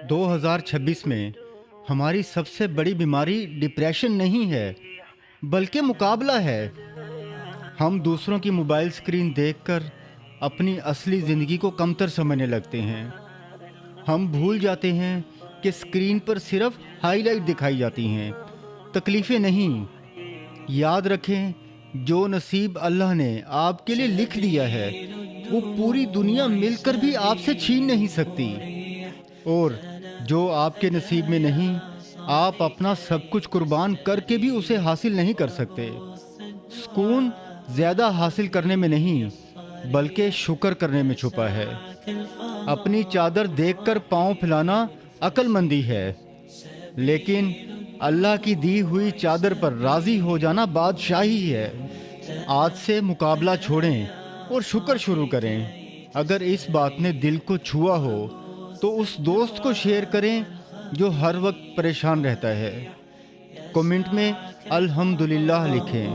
2026 में हमारी सबसे बड़ी बीमारी डिप्रेशन नहीं है, बल्कि मुकाबला है। हम दूसरों की मोबाइल स्क्रीन देखकर अपनी असली ज़िंदगी को कमतर समझने लगते हैं। हम भूल जाते हैं कि स्क्रीन पर सिर्फ हाइलाइट दिखाई जाती हैं, तकलीफ़ें नहीं। याद रखें, जो नसीब अल्लाह ने आपके लिए लिख दिया है, वो पूरी दुनिया मिलकर भी आपसे छीन नहीं सकती। और जो आपके नसीब में नहीं, आप अपना सब कुछ कुर्बान करके भी उसे हासिल नहीं कर सकते। सुकून ज़्यादा हासिल करने में नहीं, बल्कि शुक्र करने में छुपा है। अपनी चादर देखकर पाँव फैलाना अक्लमंदी है, लेकिन अल्लाह की दी हुई चादर पर राज़ी हो जाना बादशाही है। आज से मुकाबला छोड़ें और शुक्र शुरू करें। अगर इस बात ने दिल को छुआ हो तो उस दोस्त को शेयर करें जो हर वक्त परेशान रहता है। कमेंट में अल्हम्दुलिल्लाह लिखें।